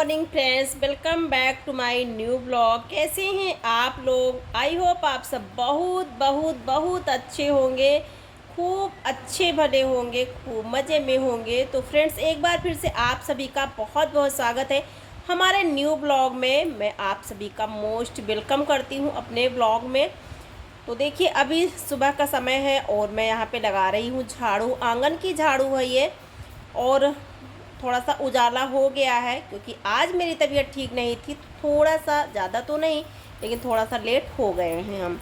Morning friends, welcome back to my new blog. कैसे हैं आप लोग? आई होप आप सब बहुत बहुत बहुत अच्छे होंगे, खूब अच्छे भले होंगे, खूब मज़े में होंगे। तो फ्रेंड्स, एक बार फिर से आप सभी का बहुत बहुत स्वागत है हमारे न्यू ब्लॉग में। मैं आप सभी का मोस्ट वेलकम करती हूँ अपने ब्लॉग में। तो देखिए, अभी सुबह का समय है और मैं यहाँ पे लगा रही हूँ झाड़ू। आंगन की झाड़ू है ये। और थोड़ा सा उजाला हो गया है क्योंकि आज मेरी तबीयत ठीक नहीं थी। थोड़ा सा, ज़्यादा तो नहीं, लेकिन थोड़ा सा लेट हो गए हैं हम।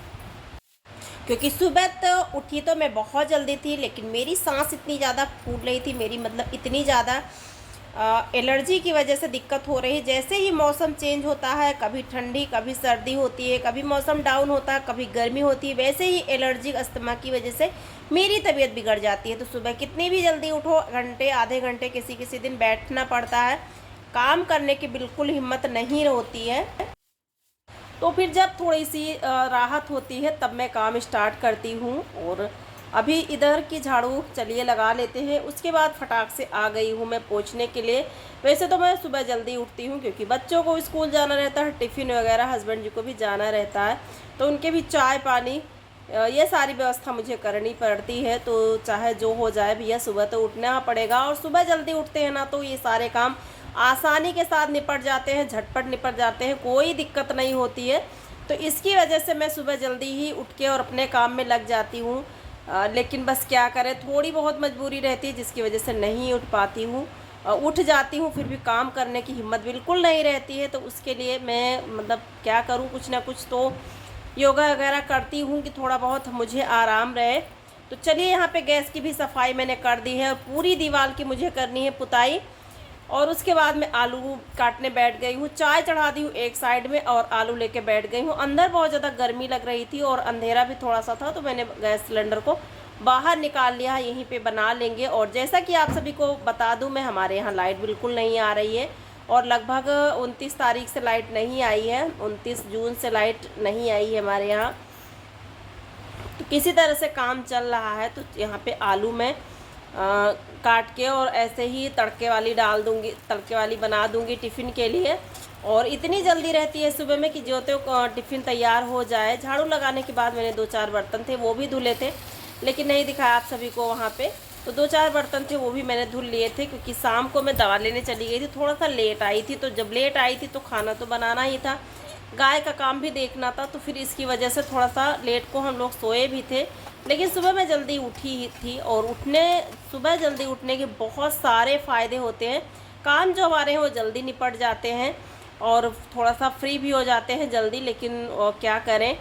क्योंकि सुबह तो उठी तो मैं बहुत जल्दी थी, लेकिन मेरी सांस इतनी ज़्यादा फूल रही थी, मेरी मतलब इतनी ज़्यादा एलर्जी की वजह से दिक्कत हो रही है। जैसे ही मौसम चेंज होता है, कभी ठंडी कभी सर्दी होती है, कभी मौसम डाउन होता है, कभी गर्मी होती है, वैसे ही एलर्जी अस्थमा की वजह से मेरी तबीयत बिगड़ जाती है। तो सुबह कितनी भी जल्दी उठो, घंटे आधे घंटे किसी किसी दिन बैठना पड़ता है, काम करने की बिल्कुल हिम्मत नहीं होती है। तो फिर जब थोड़ी सी राहत होती है तब मैं काम स्टार्ट करती हूँ। और अभी इधर की झाड़ू चलिए लगा लेते हैं। उसके बाद फटाक से आ गई हूँ मैं पोंछने के लिए। वैसे तो मैं सुबह जल्दी उठती हूँ क्योंकि बच्चों को स्कूल जाना रहता है, टिफ़िन वगैरह हस्बैंड जी को भी जाना रहता है, तो उनके भी चाय पानी ये सारी व्यवस्था मुझे करनी पड़ती है। तो चाहे जो हो जाए भैया, सुबह तो उठना पड़ेगा। और सुबह जल्दी उठते हैं ना तो ये सारे काम आसानी के साथ निपट जाते हैं, झटपट निपट जाते हैं, कोई दिक्कत नहीं होती है। तो इसकी वजह से मैं सुबह जल्दी ही उठ के और अपने काम में लग जाती हूँ। लेकिन बस क्या करें, थोड़ी बहुत मजबूरी रहती है जिसकी वजह से नहीं उठ पाती हूँ। उठ जाती हूँ फिर भी काम करने की हिम्मत बिल्कुल नहीं रहती है। तो उसके लिए मैं मतलब क्या करूँ, कुछ ना कुछ तो योगा वगैरह करती हूँ कि थोड़ा बहुत मुझे आराम रहे। तो चलिए, यहाँ पे गैस की भी सफाई मैंने कर दी है और पूरी दीवार की मुझे करनी है पुताई। और उसके बाद मैं आलू काटने बैठ गई हूँ। चाय चढ़ा दी हूँ एक साइड में और आलू लेके बैठ गई हूँ। अंदर बहुत ज़्यादा गर्मी लग रही थी और अंधेरा भी थोड़ा सा था, तो मैंने गैस सिलेंडर को बाहर निकाल लिया, यहीं पे बना लेंगे। और जैसा कि आप सभी को बता दूँ, मैं हमारे यहाँ लाइट बिल्कुल नहीं आ रही है और लगभग 29 तारीख से लाइट नहीं आई है, 29 जून से लाइट नहीं आई है हमारे यहाँ। तो किसी तरह से काम चल रहा है। तो यहाँ पे आलू में काट के और ऐसे ही तड़के वाली डाल दूँगी, तड़के वाली बना दूँगी टिफ़िन के लिए। और इतनी जल्दी रहती है सुबह में कि जो तो टिफ़िन तैयार हो जाए। झाड़ू लगाने के बाद मैंने 2-4 बर्तन थे वो भी धुले थे, लेकिन नहीं दिखाया आप सभी को वहाँ पे। तो 2-4 बर्तन थे वो भी मैंने धुल लिए थे क्योंकि शाम को मैं दवा लेने चली गई थी, थोड़ा सा लेट आई थी। तो जब लेट आई थी तो खाना तो बनाना ही था, गाय का काम भी देखना था, तो फिर इसकी वजह से थोड़ा सा लेट को हम लोग सोए भी थे। लेकिन सुबह मैं जल्दी उठी ही थी और सुबह जल्दी उठने के बहुत सारे फ़ायदे होते हैं। काम जो हमारे हैं वो जल्दी निपट जाते हैं और थोड़ा सा फ्री भी हो जाते हैं जल्दी। लेकिन क्या करें,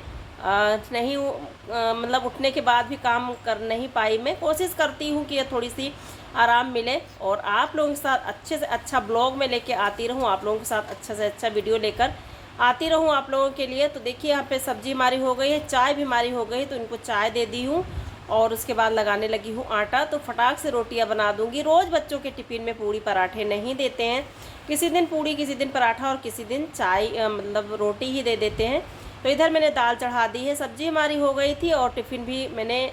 नहीं मतलब उठने के बाद भी काम कर नहीं पाई। मैं कोशिश करती हूँ कि ये थोड़ी सी आराम मिले और आप लोगों के साथ अच्छे से अच्छा ब्लॉग में लेके आती रहूँ, आप लोगों के साथ अच्छा से अच्छा वीडियो लेकर आती रहूँ आप लोगों के लिए। तो देखिए, यहाँ पे सब्जी हमारी हो गई है, चाय भी हमारी हो गई, तो इनको चाय दे दी हूँ और उसके बाद लगाने लगी हूँ आटा। तो फटाक से रोटियाँ बना दूँगी। रोज़ बच्चों के टिफ़िन में पूड़ी पराठे नहीं देते हैं, किसी दिन पूड़ी, किसी दिन पराठा और किसी दिन चाय मतलब रोटी ही दे देते हैं। तो इधर मैंने दाल चढ़ा दी है, सब्जी हमारी हो गई थी और टिफ़िन भी मैंने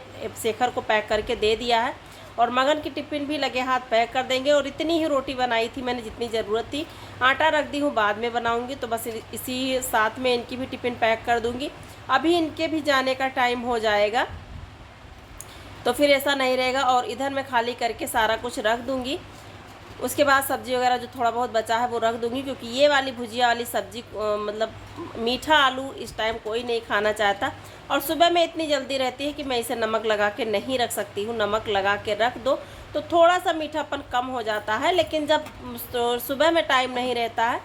शेखर को पैक करके दे दिया है और मगन की टिफ़िन भी लगे हाथ पैक कर देंगे। और इतनी ही रोटी बनाई थी मैंने जितनी ज़रूरत थी, आटा रख दी हूँ, बाद में बनाऊँगी। तो बस इसी साथ में इनकी भी टिफ़िन पैक कर दूँगी। अभी इनके भी जाने का टाइम हो जाएगा तो फिर ऐसा नहीं रहेगा। और इधर मैं खाली करके सारा कुछ रख दूँगी। उसके बाद सब्ज़ी वगैरह जो थोड़ा बहुत बचा है वो रख दूँगी, क्योंकि ये वाली भुजिया वाली सब्ज़ी मतलब मीठा आलू इस टाइम कोई नहीं खाना चाहता। और सुबह में इतनी जल्दी रहती है कि मैं इसे नमक लगा के नहीं रख सकती हूँ। नमक लगा के रख दो तो थोड़ा सा मीठापन कम हो जाता है, लेकिन जब सुबह में टाइम नहीं रहता है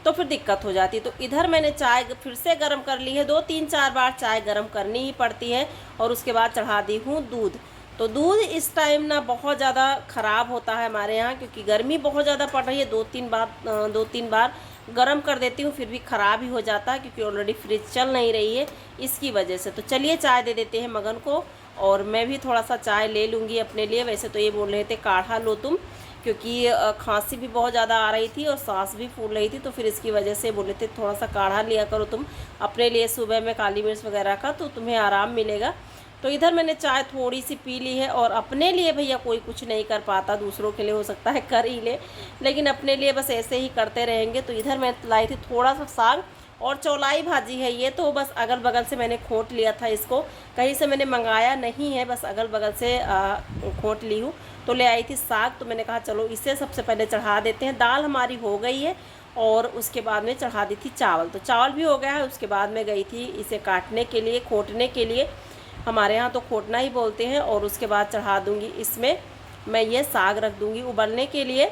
तो फिर दिक्कत हो जाती है। तो इधर मैंने चाय फिर से गर्म कर ली है, 2-3-4 बार चाय गर्म करनी ही पड़ती है। और उसके बाद चढ़ा दी हूँ दूध। तो दूध इस टाइम ना बहुत ज़्यादा ख़राब होता है हमारे यहाँ, क्योंकि गर्मी बहुत ज़्यादा पड़ रही है। 2-3 बार गर्म कर देती हूँ फिर भी ख़राब ही हो जाता है, क्योंकि ऑलरेडी फ्रिज चल नहीं रही है इसकी वजह से। तो चलिए चाय दे देते हैं मगन को और मैं भी थोड़ा सा चाय ले लूँगी अपने लिए। वैसे तो ये बोल रहे थे काढ़ा लो तुम, क्योंकि खांसी भी बहुत ज़्यादा आ रही थी और सांस भी फूल रही थी, तो फिर इसकी वजह से बोले थे थोड़ा सा काढ़ा लिया करो तुम अपने लिए सुबह में, काली मिर्च वगैरह का, तो तुम्हें आराम मिलेगा। तो इधर मैंने चाय थोड़ी सी पी ली है। और अपने लिए भैया कोई कुछ नहीं कर पाता, दूसरों के लिए हो सकता है कर ही ले, लेकिन अपने लिए बस ऐसे ही करते रहेंगे। तो इधर मैं लाई थी थोड़ा सा साग और चौलाई भाजी है ये, तो बस अगल बगल से मैंने खोट लिया था इसको, कहीं से मैंने मंगाया नहीं है, बस अगल बगल से खोट ली हूँ। तो ले आई थी साग, तो मैंने कहा चलो इसे सबसे पहले चढ़ा देते हैं। दाल हमारी हो गई है और उसके बाद में चढ़ा दी थी चावल, तो चावल भी हो गया है। उसके बाद में गई थी इसे काटने के लिए, खोटने के लिए, हमारे यहाँ तो खोटना ही बोलते हैं। और उसके बाद चढ़ा दूँगी इसमें मैं ये साग रख दूँगी उबलने के लिए।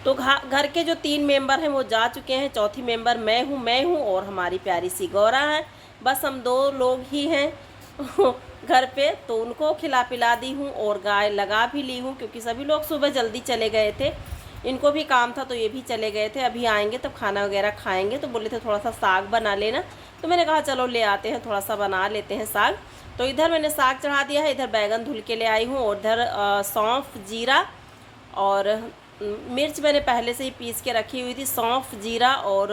तो घर के जो 3 मेंबर हैं वो जा चुके हैं, चौथी मेंबर मैं हूँ और हमारी प्यारी सी गौरा है। बस हम 2 लोग ही हैं घर पे। तो उनको खिला पिला दी हूँ और गाय लगा भी ली हूँ, क्योंकि सभी लोग सुबह जल्दी चले गए थे, इनको भी काम था तो ये भी चले गए थे। अभी आएंगे तब खाना वगैरह खाएंगे। तो बोले थे थोड़ा सा साग बना लेना, तो मैंने कहा चलो ले आते हैं, थोड़ा सा बना लेते हैं साग। तो इधर मैंने साग चढ़ा दिया है, इधर बैगन धुल के ले आई हूँ और इधर सौंफ जीरा और मिर्च मैंने पहले से ही पीस के रखी हुई थी। सौंफ जीरा और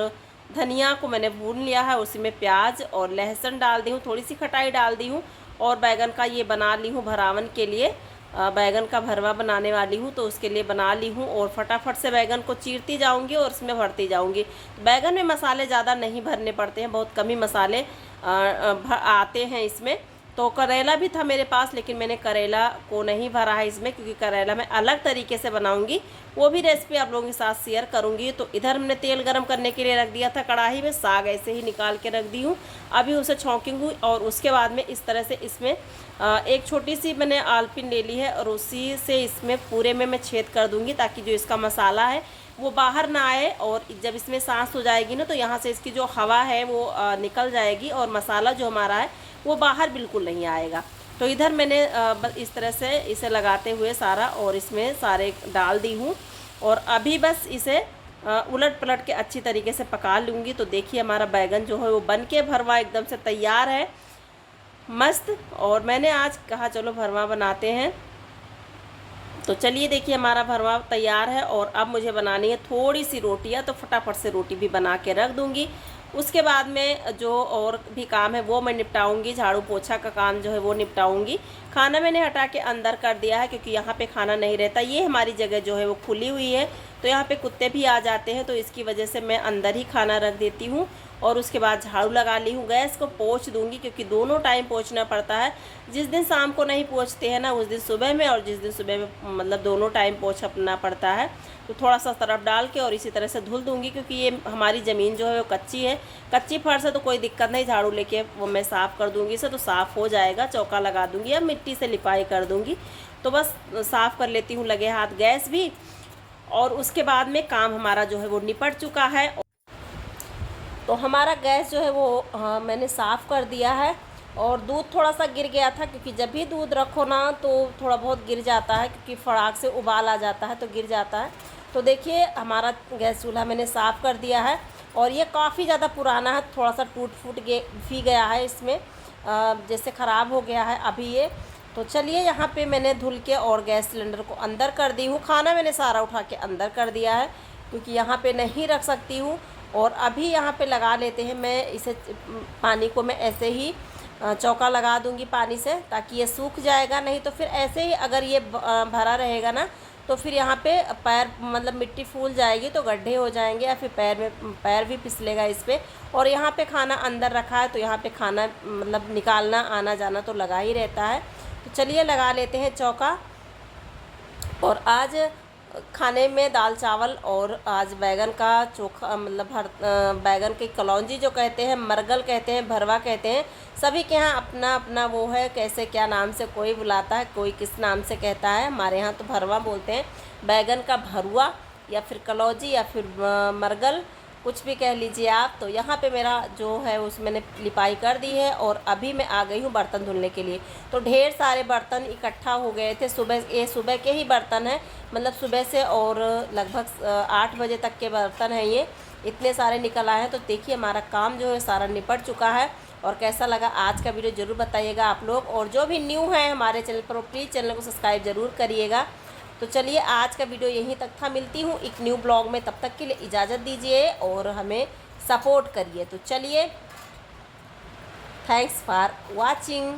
धनिया को मैंने भून लिया है, उसी में प्याज और लहसुन डाल दी हूँ, थोड़ी सी खटाई डाल दी हूँ। और बैगन का ये बना ली हूँ भरावन के लिए, बैगन का भरवा बनाने वाली हूँ, तो उसके लिए बना ली हूँ। और फटाफट से बैगन को चीरती जाऊँगी और उसमें भरती जाऊँगी। बैगन में मसाले ज़्यादा नहीं भरने पड़ते हैं, बहुत कम ही मसाले आते हैं इसमें। तो करेला भी था मेरे पास, लेकिन मैंने करेला को नहीं भरा है इसमें, क्योंकि करेला मैं अलग तरीके से बनाऊंगी, वो भी रेसिपी आप लोगों के साथ शेयर करूंगी। तो इधर हमने तेल गरम करने के लिए रख दिया था कढ़ाई में, साग ऐसे ही निकाल के रख दी हूँ, अभी उसे छौंकूंगी। और उसके बाद में इस तरह से इसमें एक छोटी सी मैंने आलपिन ले ली है और उसी से इसमें पूरे में मैं छेद कर दूँगी, ताकि जो इसका मसाला है वो बाहर ना आए। और जब इसमें सांस हो जाएगी ना, तो यहाँ से इसकी जो हवा है वो निकल जाएगी और मसाला जो हमारा है वो बाहर बिल्कुल नहीं आएगा। तो इधर मैंने बस इस तरह से इसे लगाते हुए सारा और इसमें सारे डाल दी हूँ। और अभी बस इसे उलट पलट के अच्छी तरीके से पका लूँगी। तो देखिए हमारा बैगन जो है वो बन के भरवा एकदम से तैयार है, मस्त। और मैंने आज कहा चलो भरवा बनाते हैं, तो चलिए देखिए हमारा भरवा तैयार है। और अब मुझे बनानी है थोड़ी सी रोटियाँ, तो फटाफट से रोटी भी बना के रख दूँगी। उसके बाद में जो और भी काम है वो मैं निपटाऊंगी, झाड़ू पोछा का काम जो है वो निपटाऊंगी। खाना मैंने हटा के अंदर कर दिया है, क्योंकि यहाँ पे खाना नहीं रहता। ये हमारी जगह जो है वो खुली हुई है, तो यहाँ पे कुत्ते भी आ जाते हैं, तो इसकी वजह से मैं अंदर ही खाना रख देती हूँ। और उसके बाद झाड़ू लगा ली हूँ, गैस को पोंछ दूँगी, क्योंकि दोनों टाइम पोंछना पड़ता है। जिस दिन शाम को नहीं पोंछते हैं ना, उस दिन सुबह में, और जिस दिन सुबह में, मतलब दोनों टाइम पोंछना पड़ता है। तो थोड़ा सा तरफ डाल के और इसी तरह से धुल दूँगी, क्योंकि ये हमारी ज़मीन जो है वो कच्ची है, कच्ची फर्श है, तो कोई दिक्कत नहीं, झाड़ू लेके वो मैं साफ़ कर दूँगी इसे, तो साफ़ हो जाएगा। चौका लगा दूँगी, अब मिट्टी से लिपाई कर दूँगी। तो बस साफ़ कर लेती हूँ लगे हाथ गैस भी। और उसके बाद में काम हमारा जो है वो निपट चुका है। तो हमारा गैस जो है वो मैंने साफ़ कर दिया है। और दूध थोड़ा सा गिर गया था, क्योंकि जब भी दूध रखो ना तो थोड़ा बहुत गिर जाता है, क्योंकि फड़ाक से उबाल आ जाता है तो गिर जाता है। तो देखिए हमारा गैस चूल्हा मैंने साफ़ कर दिया है। और ये काफ़ी ज़्यादा पुराना है, थोड़ा सा टूट फूट भी गया है, इसमें जैसे ख़राब हो गया है अभी ये। तो चलिए यहाँ पे मैंने धुल के और गैस सिलेंडर को अंदर कर दी हूँ। खाना मैंने सारा उठा के अंदर कर दिया है, क्योंकि यहाँ पे नहीं रख सकती हूँ। और अभी यहाँ पे लगा लेते हैं, मैं इसे पानी को मैं ऐसे ही चौका लगा दूँगी पानी से, ताकि ये सूख जाएगा। नहीं तो फिर ऐसे ही अगर ये भरा रहेगा ना, तो फिर यहाँ पे पैर, मतलब मिट्टी फूल जाएगी तो गड्ढे हो जाएंगे, या फिर पैर भी फिसलेगा इस पर। और यहाँ पे खाना अंदर रखा है, तो यहाँ पे खाना मतलब निकालना आना जाना तो लगा ही रहता है। तो चलिए लगा लेते हैं चौका। और आज खाने में दाल चावल, और आज बैगन का चोखा, मतलब बैगन की कलौंजी जो कहते हैं, मरगल कहते हैं, भरवा कहते हैं, सभी के यहाँ अपना अपना वो है, कैसे क्या नाम से कोई बुलाता है, कोई किस नाम से कहता है। हमारे यहाँ तो भरवा बोलते हैं, बैगन का भरुआ या फिर कलौंजी या फिर मरगल, कुछ भी कह लीजिए आप। तो यहाँ पे मेरा जो है उस मैंने लिपाई कर दी है। और अभी मैं आ गई हूँ बर्तन धुलने के लिए। तो ढेर सारे बर्तन इकट्ठा हो गए थे सुबह, ये सुबह के ही बर्तन हैं, मतलब सुबह से, और लगभग 8 बजे तक के बर्तन हैं ये, इतने सारे निकल आए हैं। तो देखिए हमारा काम जो है सारा निपट चुका है। और कैसा लगा आज का वीडियो ज़रूर बताइएगा आप लोग। और जो भी न्यू है हमारे चैनल पर, प्लीज़ चैनल को सब्सक्राइब ज़रूर करिएगा। तो चलिए आज का वीडियो यहीं तक था, मिलती हूँ एक न्यू ब्लॉग में, तब तक के लिए इजाज़त दीजिए और हमें सपोर्ट करिए। तो चलिए थैंक्स फॉर वॉचिंग।